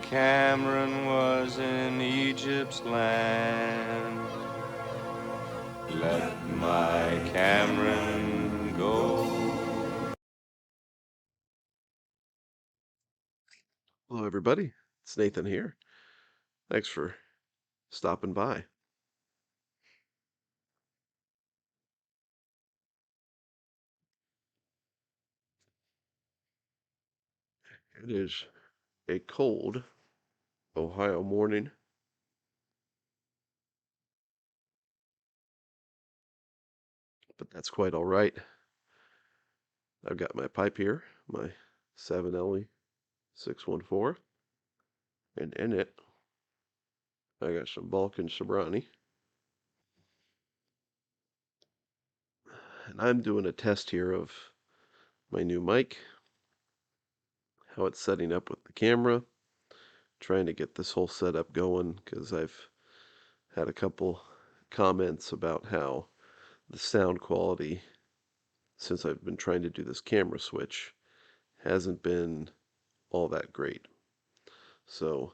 Cameron was in Egypt's land. Let my Cameron go. Hello, everybody. It's Nathan here. Thanks for stopping by. It is a cold Ohio morning, but that's quite all right. I've got my pipe here, my 7LE 614, and in it, I got some Balkan Sobrani. And I'm doing a test here of my new mic, how it's setting up with the camera, trying to get this whole setup going because I've had a couple comments about how the sound quality since I've been trying to do this camera switch hasn't been all that great. So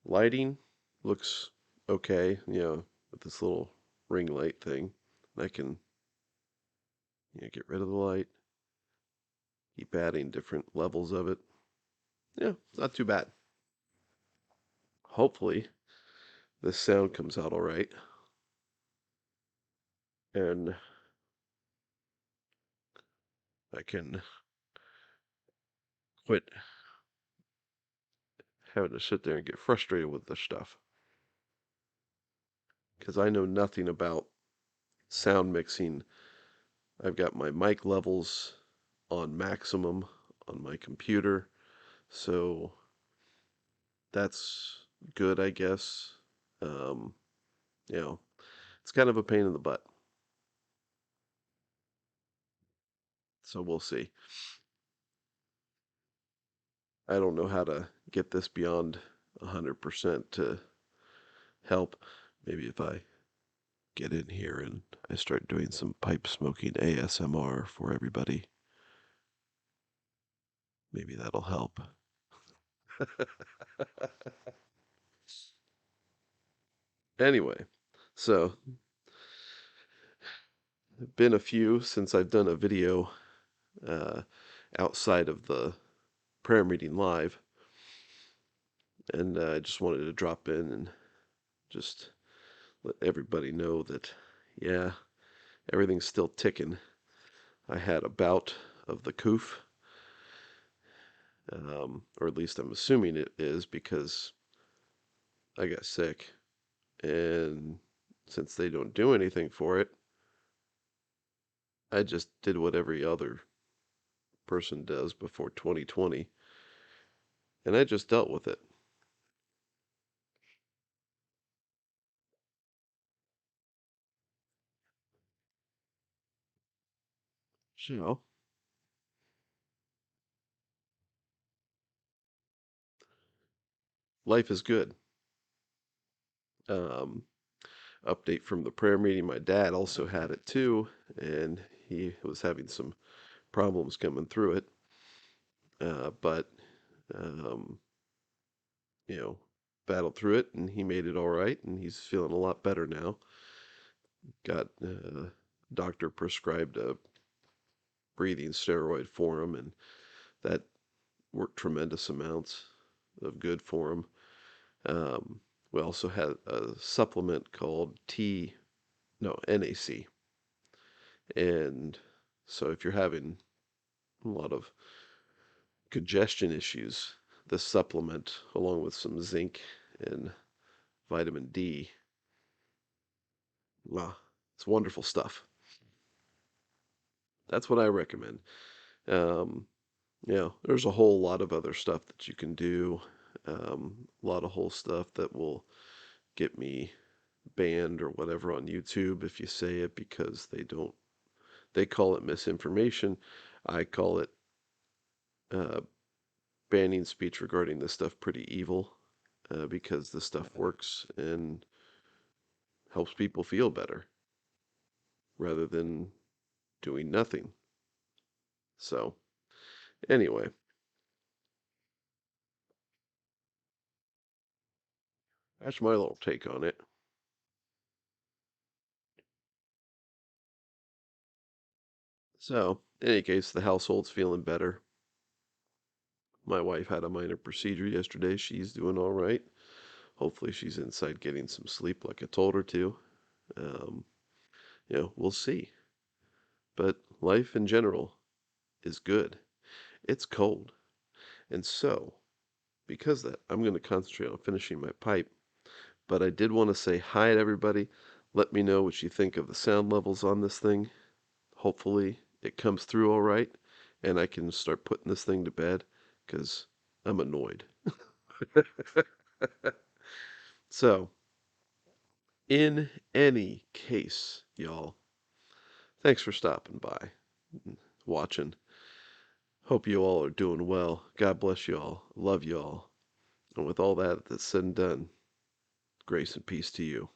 lighting looks okay, with this little ring light thing. I can get rid of the light, keep adding different levels of it. Yeah, not too bad. Hopefully this sound comes out all right. And I can quit having to sit there and get frustrated with this stuff. Because I know nothing about sound mixing. I've got my mic levels on maximum on my computer, so that's good, I guess. Um, you know, it's kind of a pain in the butt, so we'll see. I don't know how to get this beyond 100% to help. Maybe if I get in here and I start doing some pipe smoking ASMR for everybody, maybe that'll help. Anyway, so been a few since I've done a video uh, outside of the prayer meeting live, and I just wanted to drop in and just let everybody know that, yeah, everything's still ticking. I had a bout of the coof, or at least I'm assuming it is because I got sick, and since they don't do anything for it, I just did what every other person does before 2020, and I just dealt with it. So, life is good. Um, Update from the prayer meeting. My dad also had it too, and he was having some problems coming through it. But, um, you know, battled through it and he made it all right, and he's feeling a lot better now. Got doctor prescribed a breathing steroid for him, and that worked tremendous amounts of good for him. We also had a supplement called NAC. And so if you're having a lot of congestion issues, this supplement, along with some zinc and vitamin D, wow, it's wonderful stuff. That's what I recommend. Um, there's a whole lot of other stuff that you can do. A lot of whole stuff that will get me banned or whatever on YouTube if you say it because they call it misinformation. I call it uh, banning speech regarding this stuff pretty evil because this stuff works and helps people feel better rather than doing nothing. So, anyway, That's my little take on it. So, in any case, the household's feeling better. My wife had a minor procedure yesterday. She's doing all right. Hopefully, she's inside getting some sleep like I told her to. Um, we'll see. But life in general is good. It's cold. And so, because of that, I'm going to concentrate on finishing my pipe. But I did want to say hi to everybody. Let me know what you think of the sound levels on this thing. Hopefully, it comes through all right and I can start putting this thing to bed because I'm annoyed. So, in any case, y'all, thanks for stopping by, watching. Hope you all are doing well. God bless you all. Love you all. And with all that's said and done, grace and peace to you.